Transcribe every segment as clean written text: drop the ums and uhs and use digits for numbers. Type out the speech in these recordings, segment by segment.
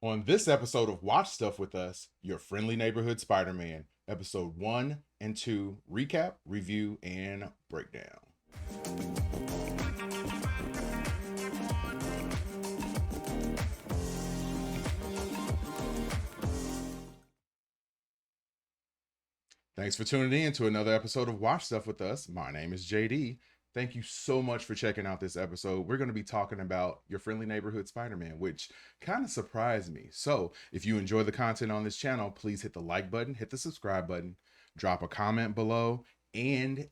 On this episode of Watch Stuff with Us, your friendly neighborhood Spider-Man, episode 1 and 2 recap, review, and breakdown. Thanks for tuning in to another episode of Watch Stuff with Us. My name is JD. Thank you so much for checking out this episode. We're going to be talking about your friendly neighborhood Spider-Man, which kind of surprised me. So, if you enjoy the content on this channel, please hit the like button, hit the subscribe button, drop a comment below, and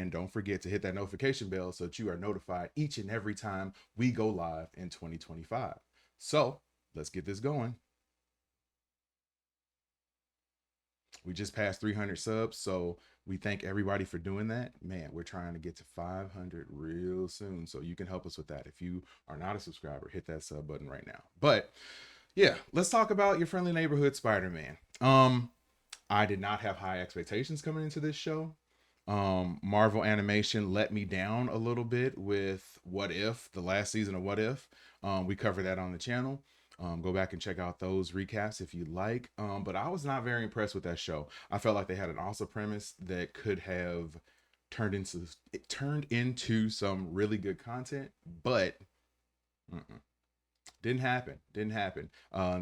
don't forget to hit that notification bell so that you are notified each and every time we go live in 2025. So, let's get this going. We just passed 300 subs, so we thank everybody for doing that. Man, we're trying to get to 500 real soon, so you can help us with that. If you are not a subscriber, hit that sub button right now. But yeah, let's talk about your friendly neighborhood Spider-Man. I did not have high expectations coming into this show. Marvel Animation let me down a little bit with What If, the last season of What If. We covered that on the channel. Go back and check out those recaps if you like. But I was not very impressed with that show. I felt like they had an awesome premise that could have turned into some really good content, but mm-mm. Didn't happen.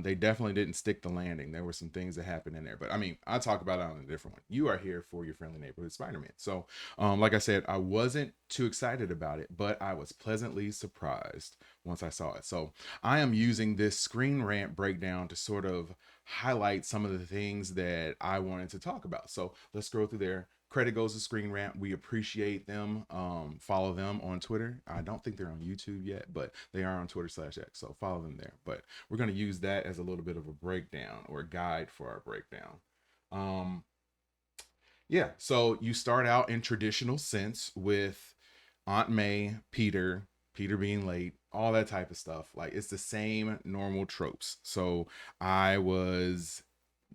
They definitely didn't stick the landing. There were some things that happened in there, but I mean, I'll talk about it on a different one. You are here for your friendly neighborhood Spider-Man. So, like I said, I wasn't too excited about it, but I was pleasantly surprised once I saw it. So, I am using this screen rant breakdown to sort of highlight some of the things that I wanted to talk about. So, let's scroll through there. Credit goes to Screen Rant. We appreciate them. Follow them on Twitter. I don't think they're on YouTube yet, but they are on Twitter/X. So follow them there. But we're going to use that as a little bit of a breakdown or a guide for our breakdown. Um, yeah, so you start out in traditional sense with Aunt May, Peter being late, all that type of stuff. Like it's the same normal tropes. So I was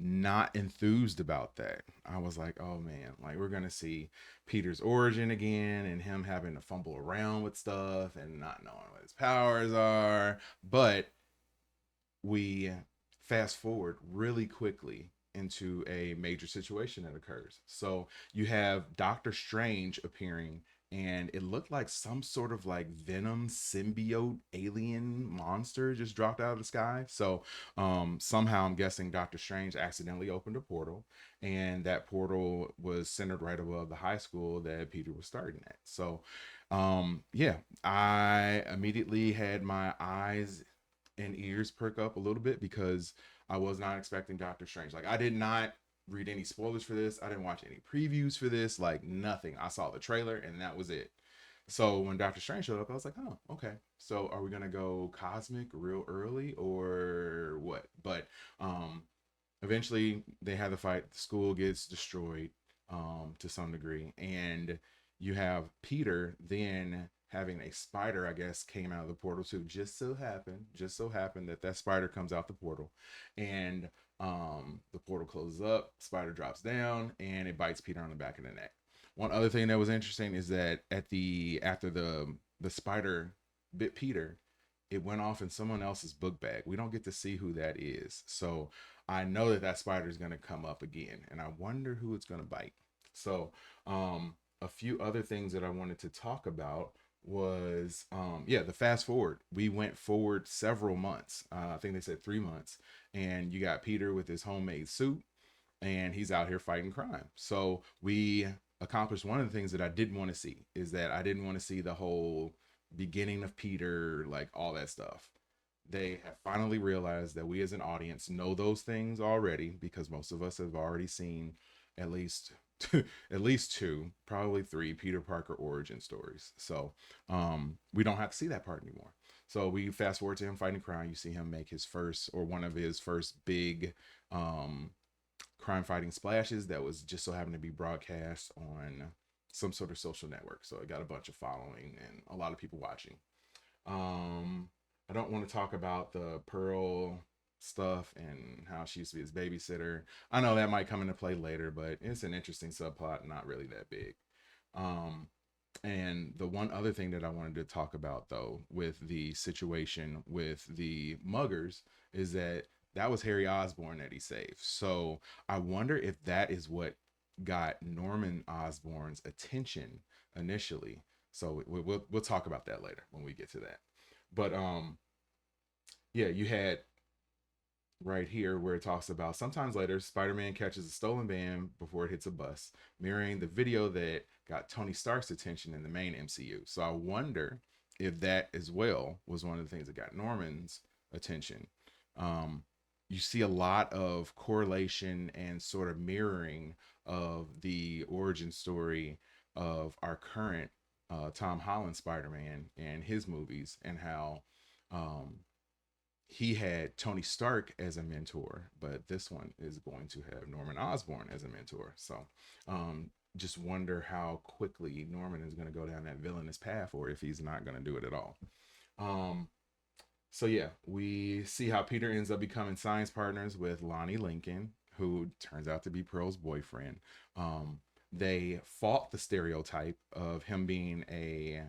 not enthused about that. I was like, oh man, like we're gonna see Peter's origin again and him having to fumble around with stuff and not knowing what his powers are. But we fast forward really quickly into a major situation that occurs. So you have Doctor Strange appearing, and it looked like some sort of like venom symbiote alien monster just dropped out of the sky. So somehow I'm guessing Doctor Strange accidentally opened a portal, and that portal was centered right above the high school that Peter was starting at. So yeah, I immediately had my eyes and ears perk up a little bit because I was not expecting Doctor Strange. Like I did not read any spoilers for this. I didn't watch any previews for this. Like nothing. I saw the trailer and that was it. So when Doctor Strange showed up, I was like, oh, okay. So are we gonna go cosmic real early or what? But eventually they have the fight. The school gets destroyed to some degree, and you have Peter then having a spider, I guess, came out of the portal too. Just so happened that that spider comes out the portal, and the portal closes up. Spider drops down, and it bites Peter on the back of the neck. One other thing that was interesting is that after the spider bit Peter, it went off in someone else's book bag. We don't get to see who that is, so I know that that spider is going to come up again, and I wonder who it's going to bite. So, a few other things that I wanted to talk about was, yeah, the fast forward. We went forward several months. I think they said 3 months, and you got Peter with his homemade suit, and he's out here fighting crime. So we accomplished one of the things that I didn't want to see is that I didn't want to see the whole beginning of Peter, like all that stuff. They have finally realized that we as an audience know those things already because most of us have already seen at least at least two, probably three Peter Parker origin stories. So we don't have to see that part anymore. So we fast forward to him fighting crime. You see him make his first or one of his first big um, crime fighting splashes that was just so happened to be broadcast on some sort of social network. So it got a bunch of following and a lot of people watching. Um, I don't want to talk about the Pearl stuff and how she used to be his babysitter. I know that might come into play later, but it's an interesting subplot, not really that big. Um, And the one other thing that I wanted to talk about, though, with the situation with the muggers, is that that was Harry Osborn that he saved. So I wonder if that is what got Norman Osborn's attention initially. So we'll talk about that later when we get to that. But yeah, you had right here where it talks about sometimes later Spider-Man catches a stolen van before it hits a bus, mirroring the video that got Tony Stark's attention in the main MCU. So I wonder if that as well was one of the things that got Norman's attention. um, you see a lot of correlation and sort of mirroring of the origin story of our current Tom Holland Spider-Man and his movies, and how um, he had Tony Stark as a mentor, but this one is going to have Norman Osborn as a mentor. So just wonder how quickly Norman is going to go down that villainous path, or if he's not going to do it at all. Um, so yeah, we see how Peter ends up becoming science partners with Lonnie Lincoln, who turns out to be Pearl's boyfriend. Um, they fought the stereotype of him being a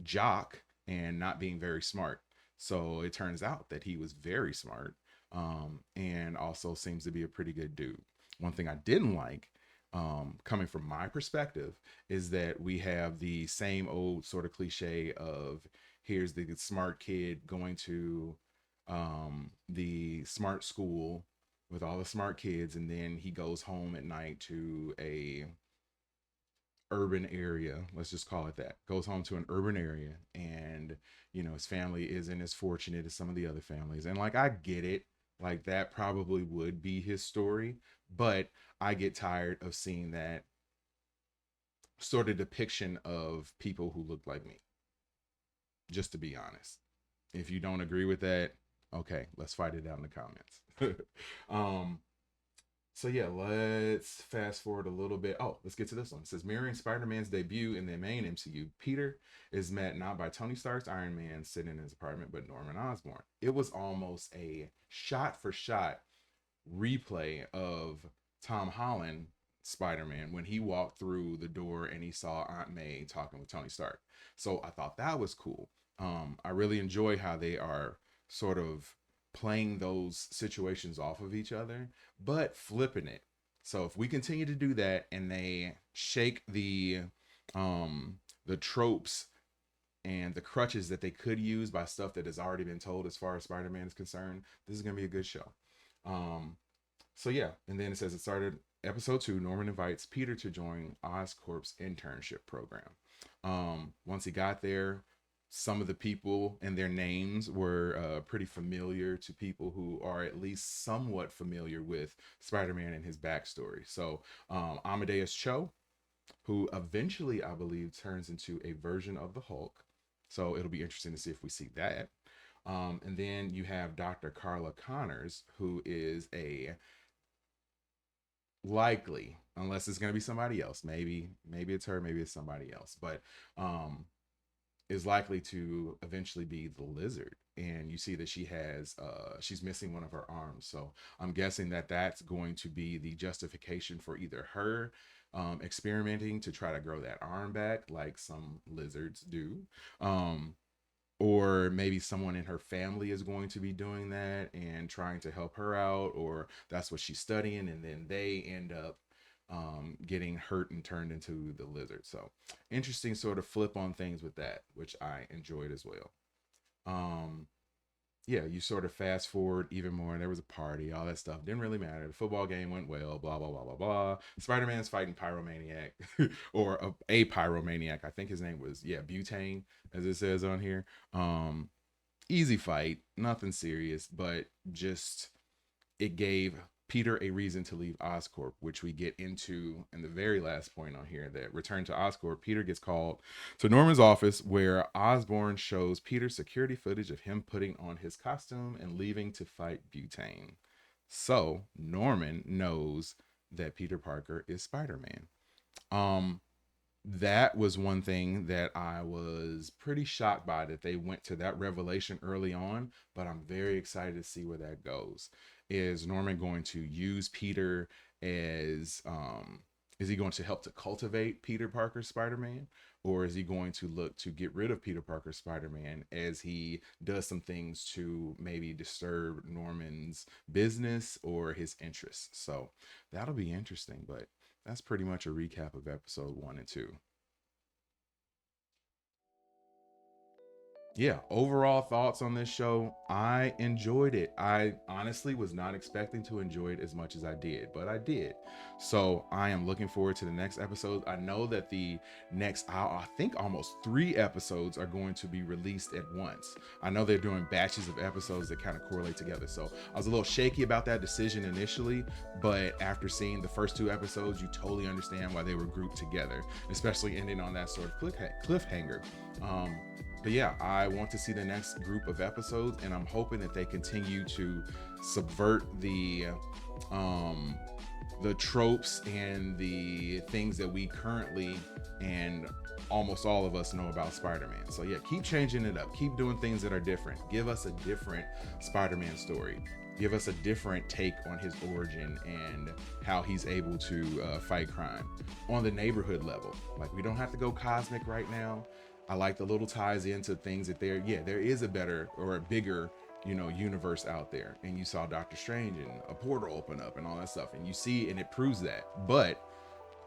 jock and not being very smart. So it turns out that he was very smart, and also seems to be a pretty good dude. One thing I didn't like, coming from my perspective, is that we have the same old sort of cliche of here's the smart kid going to the smart school with all the smart kids, and then he goes home at night to a urban area, let's just call it that, goes home to an urban area, and his family isn't as fortunate as some of the other families. And like, I get it, like that probably would be his story, but I get tired of seeing that sort of depiction of people who look like me, just to be honest. If you don't agree with that, okay, let's fight it out in the comments. um So yeah, let's fast forward a little bit. Oh, let's get to this one. It says, mirroring Spider-Man's debut in the main MCU, Peter is met not by Tony Stark's Iron Man sitting in his apartment, but Norman Osborn. It was almost a shot for shot replay of Tom Holland Spider-Man when he walked through the door and he saw Aunt May talking with Tony Stark. So I thought that was cool. I really enjoy how they are sort of playing those situations off of each other, but flipping it. So if we continue to do that and they shake the tropes and the crutches that they could use by stuff that has already been told as far as Spider-Man is concerned, this is gonna be a good show. Um, so yeah, and then it says it started episode 2. Norman invites Peter to join Oscorp's internship program. Once he got there, some of the people and their names were pretty familiar to people who are at least somewhat familiar with Spider-Man and his backstory. So Amadeus Cho, who eventually I believe turns into a version of the Hulk. So it'll be interesting to see if we see that. And then you have Dr. Carla Connors, who is a likely, unless it's going to be somebody else, maybe it's her, maybe it's somebody else, but is likely to eventually be the Lizard. And you see that she's missing one of her arms, so I'm guessing that that's going to be the justification for either her experimenting to try to grow that arm back like some lizards do, um, or maybe someone in her family is going to be doing that and trying to help her out, or that's what she's studying, and then they end up getting hurt and turned into the lizard. So interesting sort of flip on things with that, which I enjoyed as well. um yeah, you sort of fast forward even more. There was a party, all that stuff didn't really matter. The football game went well, blah blah blah blah blah. Spider-Man's fighting Pyromaniac, or a Pyromaniac. I think his name was, yeah, Butane, as it says on here. Easy fight, nothing serious, but just it gave Peter a reason to leave Oscorp, which we get into in the very last point on here. That return to Oscorp, Peter gets called to Norman's office, where Osborn shows Peter security footage of him putting on his costume and leaving to fight Butane. So Norman knows that Peter Parker is Spider-Man. Um, that was one thing that I was pretty shocked by, that they went to that revelation early on, but I'm very excited to see where that goes. Is Norman going to use Peter as Is he going to help to cultivate Peter Parker Spider-Man? Or is he going to look to get rid of Peter Parker Spider-Man as he does some things to maybe disturb Norman's business or his interests? So that'll be interesting, but that's pretty much a recap of episode 1 and 2. Yeah, overall thoughts on this show. I enjoyed it. I honestly was not expecting to enjoy it as much as I did, but I did. So I am looking forward to the next episode. I know that the next, I think almost 3 episodes are going to be released at once. I know they're doing batches of episodes that kind of correlate together. So I was a little shaky about that decision initially, but after seeing the first 2 episodes, you totally understand why they were grouped together, especially ending on that sort of cliffhanger. But yeah, I want to see the next group of episodes, and I'm hoping that they continue to subvert the tropes and the things that we currently and almost all of us know about Spider-Man. So yeah, keep changing it up. Keep doing things that are different. Give us a different Spider-Man story. Give us a different take on his origin and how he's able to fight crime on the neighborhood level. Like, we don't have to go cosmic right now. I like the little ties into things that there is a better or a bigger, universe out there. And you saw Doctor Strange and a portal open up and all that stuff. And you see, and it proves that. But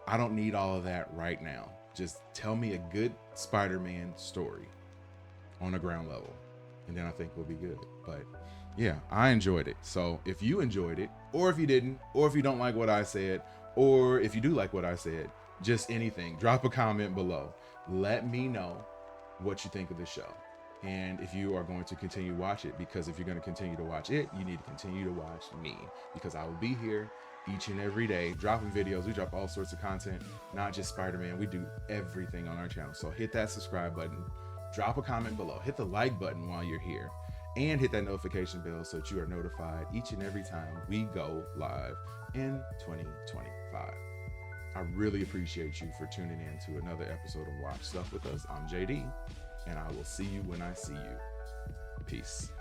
I don't need all of that right now. Just tell me a good Spider-Man story on a ground level, and then I think we'll be good. But yeah, I enjoyed it. So if you enjoyed it, or if you didn't, or if you don't like what I said, or if you do like what I said, just anything, drop a comment below. Let me know what you think of the show, and if you are going to continue to watch it, because if you're going to continue to watch it, you need to continue to watch me, because I will be here each and every day dropping videos. We drop all sorts of content, not just Spider-Man. We do everything on our channel. So hit that subscribe button, drop a comment below, hit the like button while you're here, and hit that notification bell so that you are notified each and every time we go live in 2025. I really appreciate you for tuning in to another episode of Watch Stuff with Us. I'm JD, and I will see you when I see you. Peace.